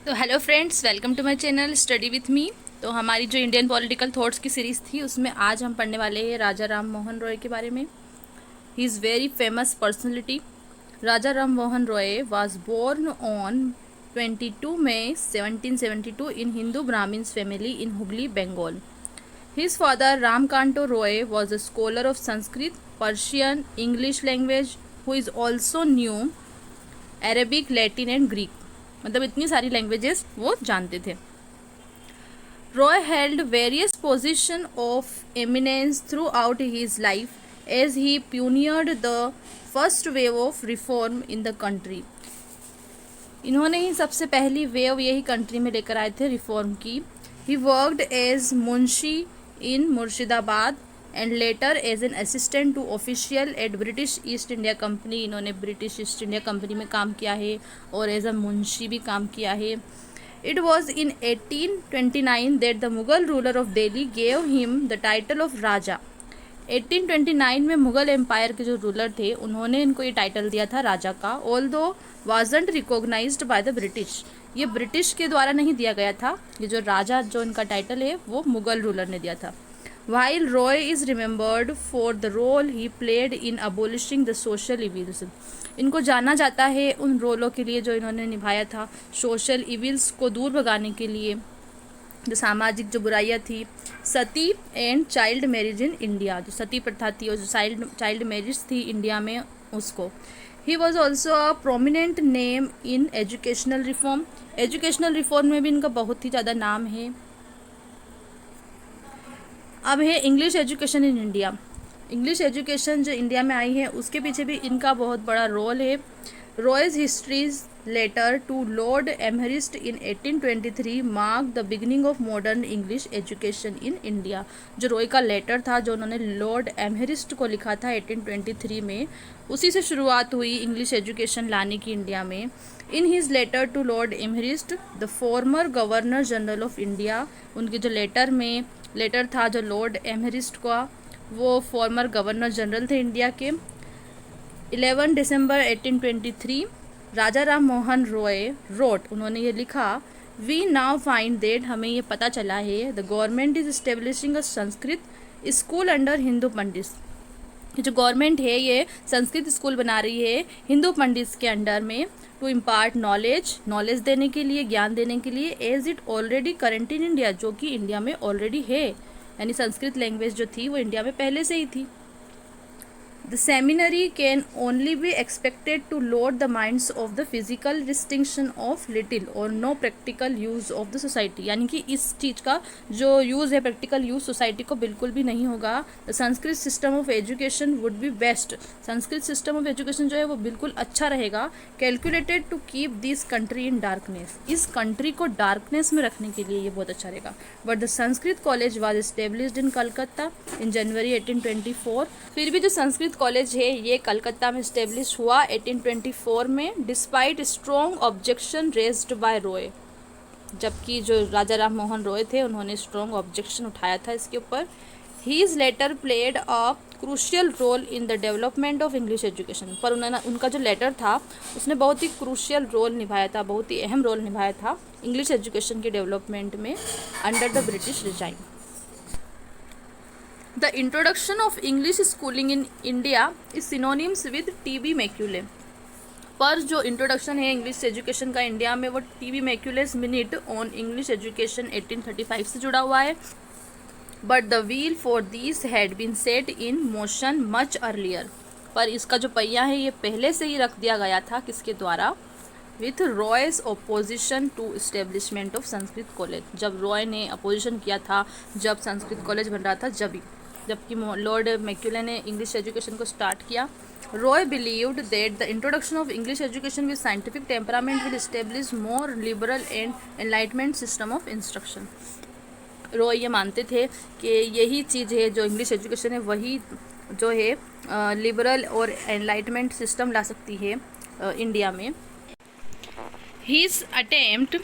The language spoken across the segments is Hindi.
तो hello friends, welcome to my channel study with me. तो हमारी जो इंडियन पॉलिटिकल थॉट्स की सीरीज़ थी उसमें आज हम पढ़ने वाले हैं राजा राम मोहन रॉय के बारे में। He is very famous personality. Raja Ram Mohan Roy was born on 22 May 1772 in Hindu Brahmans family in Hooghly, Bengal. His father Ramkanto Roy was a scholar of Sanskrit, Persian, English language, who is also knew Arabic, Latin and Greek। मतलब इतनी सारी लैंग्वेजेस वो जानते थे। Roy held various position of eminence throughout his life as he pioneered the first wave of reform in the country. इन्होंने ही सबसे पहली वेव यही कंट्री में लेकर आए थे रिफॉर्म की। He worked as munshi in Murshidabad and later as an assistant to official at British East India Company. इन्होंने ब्रिटिश ईस्ट इंडिया कंपनी में काम किया है और एज अ मुंशी भी काम किया है। It was in 1829 that the Mughal ruler of Delhi gave him the title of Raja. 1829 में मुगल एम्पायर के जो रूलर थे उन्होंने इनको ये टाइटल दिया था राजा का। Although wasn't recognized by the British, ये ब्रिटिश के द्वारा नहीं दिया गया था। ये जो राजा जो इनका टाइटल है वो मुगल रूलर ने दिया था। While Roy is remembered for the role he played in abolishing the social evils, इनको जाना जाता है उन रोलों के लिए जो इन्होंने निभाया था सोशल इविल्स को दूर भगाने के लिए, जो सामाजिक जो बुराइयाँ थी, sati and child marriage in India, जो सती प्रथा थी और जो चाइल्ड मैरिज थी इंडिया में उसको। He was also a prominent name in educational reform. Educational reform में भी इनका बहुत ही ज़्यादा नाम है। अब है English education in India. English education जो इंडिया में आई है उसके पीछे भी इनका बहुत बड़ा रोल है। Roy's historic letter to Lord Amherst in 1823 mark the beginning of modern English education in India. जो रॉय का लेटर था जो उन्होंने लॉर्ड एमहरिस्ट को लिखा था 1823 में, उसी से शुरुआत हुई इंग्लिश एजुकेशन लाने की इंडिया में। In his letter to Lord Amherst the former governor general of India, उनके जो लेटर था जो लॉर्ड एमहरिस्ट का, वो फॉर्मर गवर्नर जनरल थे इंडिया के। 11 दिसंबर 1823 राजा राम मोहन रॉय रोट, उन्होंने ये लिखा, वी नाउ फाइंड दैट, हमें ये पता चला है, the government is establishing a Sanskrit school under Hindu pandit. जो गवर्नमेंट है ये संस्कृत स्कूल बना रही है हिंदू पंडित के अंडर में, टू इम्पार्ट नॉलेज देने के लिए, ज्ञान देने के लिए, as it already current in India, जो कि इंडिया में ऑलरेडी है। यानी संस्कृत लैंग्वेज जो थी वो इंडिया में पहले से ही थी। The seminary can only be expected to load the minds of the physical distinction of little or no practical use of the society। यानी कि इस चीज़ का जो यूज़ है, प्रैक्टिकल यूज़ सोसाइटी को बिल्कुल भी नहीं होगा। The Sanskrit system of education would be best, Sanskrit system of education जो है वो बिल्कुल अच्छा रहेगा। Calculated to keep this country in darkness, इस कंट्री को डार्कनेस में रखने के लिए ये बहुत अच्छा रहेगा। But the Sanskrit college was established in Calcutta in January 1824। फिर भी जो संस्कृत कॉलेज है ये कलकत्ता में इस्टेब्लिश हुआ 1824 में, despite strong objection raised bye Roy. जबकि जो राजा राम मोहन रॉय थे उन्होंने स्ट्रॉन्ग ऑब्जेक्शन उठाया था इसके ऊपर। His letter played a crucial role in the development of English education, पर उनका जो लेटर था उसने बहुत ही क्रूशियल रोल निभाया था, बहुत ही अहम रोल निभाया था इंग्लिश एजुकेशन के डेवलपमेंट में under the British regime. The introduction of English schooling in India is synonyms with T.B. Macaulay। पर जो इंट्रोडक्शन है इंग्लिश एजुकेशन का इंडिया में वो T.B. Macaulay's minute on English education 1835 से जुड़ा हुआ है। But the wheel for this had been set in motion much earlier, पर इसका जो पहिया है ये पहले से ही रख दिया गया था, किसके द्वारा? With Roy's opposition to establishment of Sanskrit college. जब रॉय ने अपोजिशन किया था, जब संस्कृत कॉलेज बन रहा था, जबकि लॉर्ड मैक्यूले ने इंग्लिश एजुकेशन को स्टार्ट किया। Roy believed that the introduction of English education with scientific temperament will establish more liberal and enlightenment system of instruction. Roy ये मानते थे कि यही चीज़ है जो इंग्लिश एजुकेशन है, वही जो है लिबरल और एनलाइटमेंट सिस्टम ला सकती है इंडिया में। His attempt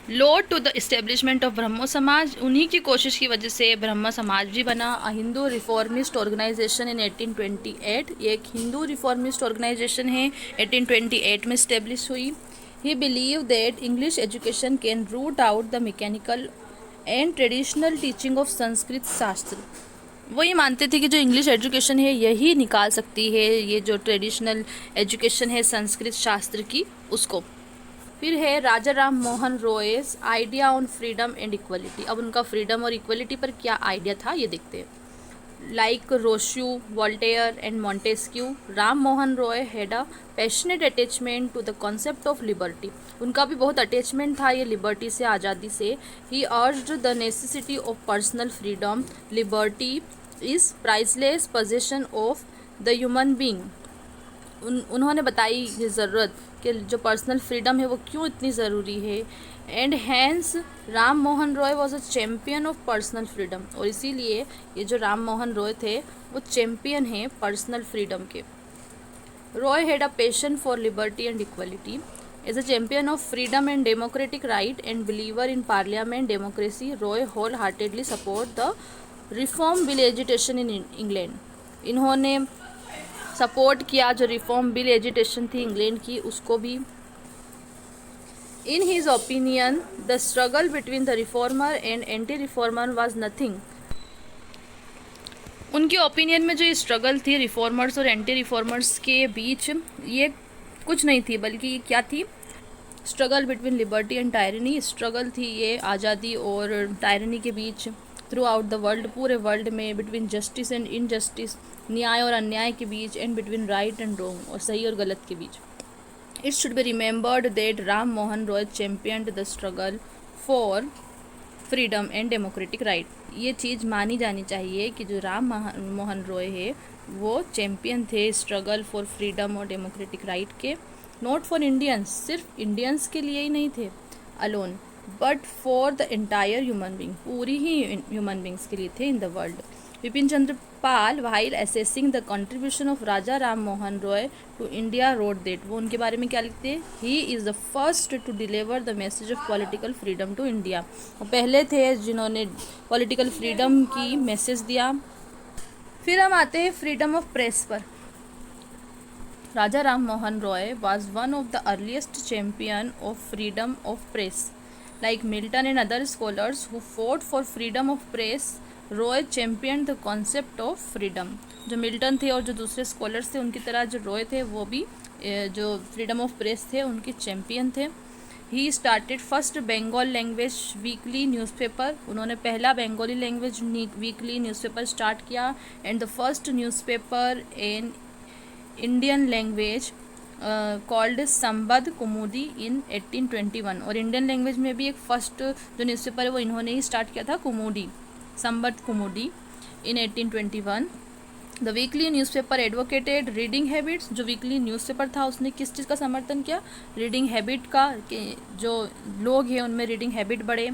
led to the establishment of Brahmo Samaj, उन्हीं की कोशिश की वजह से ब्रह्म समाज भी बना। अ हिंदू रिफॉर्मिस्ट ऑर्गेनाइजेशन इन 1828, एक हिंदू रिफॉर्मिस्ट ऑर्गेनाइजेशन है 1828 में इस्टेब्लिश हुई। He believed that English education can root out the mechanical and traditional teaching of Sanskrit शास्त्र। वो ये मानते थे कि जो इंग्लिश एजुकेशन है यही निकाल सकती है ये जो ट्रेडिशनल एजुकेशन है संस्कृत शास्त्र की उसको। फिर है Raja Ram Mohan Roy's idea on freedom and equality. अब उनका फ्रीडम और इक्वलिटी पर क्या आइडिया था ये देखते हैं। Like Rousseau, Voltaire and Montesquieu, Ram Mohan Roy had a passionate attachment to the concept of liberty. उनका भी बहुत अटैचमेंट था ये लिबर्टी से, आज़ादी से। He urged the necessity of personal freedom. Liberty is priceless possession of the human being. उन्होंने बताई ये ज़रूरत कि जो पर्सनल फ्रीडम है वो क्यों इतनी ज़रूरी है। And hence Ram Mohan Roy was a champion of personal freedom. और इसीलिए ये जो राम मोहन रॉय थे वो चैम्पियन हैं पर्सनल फ्रीडम के। Roy had a passion for liberty and equality. As a champion of freedom and democratic right and believer in parliament democracy, Roy wholeheartedly support the reform bill agitation in England. इन्होंने सपोर्ट किया जो रिफॉर्म बिल एजुटेशन थी इंग्लैंड की उसको भी। In his opinion the struggle between the reformer and anti reformer was nothing. उनके ओपिनियन में जो ये स्ट्रगल थी रिफॉर्मर्स और एंटी रिफॉर्मर्स के बीच ये कुछ नहीं थी, बल्कि ये क्या थी, struggle between liberty and tyranny. Struggle थी ये आज़ादी और टायरनी के बीच थ्रू आउट द वर्ल्ड, पूरे वर्ल्ड में, बिटवीन जस्टिस एंड इनजस्टिस, न्याय और अन्याय के बीच, and between right and wrong, और सही और गलत के बीच। It should be remembered that Ram Mohan Roy championed the struggle for freedom and democratic right. ये चीज़ मानी जानी चाहिए कि जो राम मोहन रॉय है वो चैम्पियन थे स्ट्रगल फॉर फ्रीडम और डेमोक्रेटिक राइट के। नॉट फॉर इंडियंस, सिर्फ इंडियंस के लिए ही नहीं थे alone, but for the entire human being, पूरी ही ह्यूमन बींग्स के लिए थे in the world. Bipin Chandra Pal while assessing the contribution of Raja Ram Mohan Roy to India wrote that, वो उनके बारे में क्या लिखते हैं, he is the first to deliver the message of political freedom to India. वो पहले थे जिन्होंने पॉलिटिकल फ्रीडम की मैसेज दिया। फिर हम आते हैं फ्रीडम ऑफ प्रेस पर। Raja Ram Mohan Roy was one of the earliest champion of freedom of press. Like Milton and other scholars who fought for freedom of press, Roy championed the concept of freedom. जो मिल्टन थे और जो दूसरे स्कॉलर्स थे उनकी तरह जो रॉय थे वो भी जो फ्रीडम ऑफ प्रेस थे उनके चैम्पियन थे। He started first Bengal language weekly newspaper, उन्होंने पहला Bengali language weekly newspaper start किया। And the first newspaper in Indian language called Sambad Kaumudi in 1821। और इंडियन लैंग्वेज में भी एक फर्स्ट जो न्यूज़पेपर है वो इन्होंने ही स्टार्ट किया था, कुमुदी, संबद Kaumudi in 1821। The weekly newspaper advocated reading habits, जो वीकली न्यूज़पेपर था उसने किस चीज़ का समर्थन किया, रीडिंग हैबिट का, कि जो लोग हैं उनमें रीडिंग हैबिट बढ़े।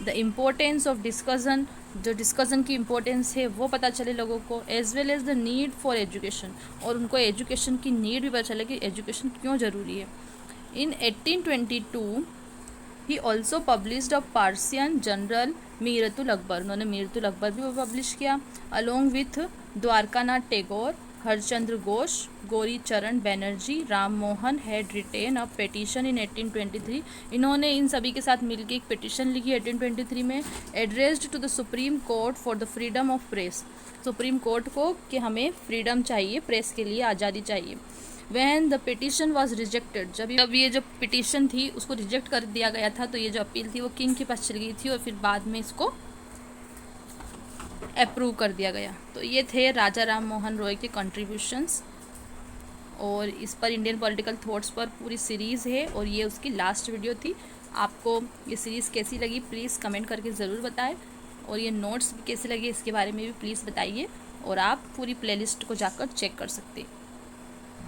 द इम्पोर्टेंस ऑफ डिस्कशन, जो डिस्कशन की इम्पोर्टेंस है वो पता चले लोगों को, as well as the need for education, और उनको एजुकेशन की नीड भी पता चले कि एजुकेशन क्यों ज़रूरी है। In 1822 he also published a Persian journal Miratul Akbar, उन्होंने मीरतुल अकबर भी पब्लिश किया, along with Dwarkanath Tagore, Harchandra Ghosh, Gauri Charan Banerjee, Ram Mohan had written a petition in 1823। इन्होंने इन सभी के साथ मिलकर एक पिटिशन लिखी 1823 में, addressed to the Supreme Court for the freedom of press, Supreme Court को कि हमें फ्रीडम चाहिए, प्रेस के लिए आज़ादी चाहिए। When the petition was rejected, जब ये जो पिटिशन थी उसको रिजेक्ट कर दिया गया था तो ये जो अपील थी वो किंग के पास चली गई थी और फिर बाद में इसको अप्रूव कर दिया गया। तो ये थे राजा राम मोहन रॉय के कंट्रीब्यूशंस, और इस पर इंडियन पॉलिटिकल थॉट्स पर पूरी सीरीज़ है और ये उसकी लास्ट वीडियो थी। आपको ये सीरीज़ कैसी लगी प्लीज़ कमेंट करके ज़रूर बताएं, और ये नोट्स भी कैसे लगे इसके बारे में भी प्लीज़ बताइए, और आप पूरी प्लेलिस्ट को जाकर चेक कर सकते हैं।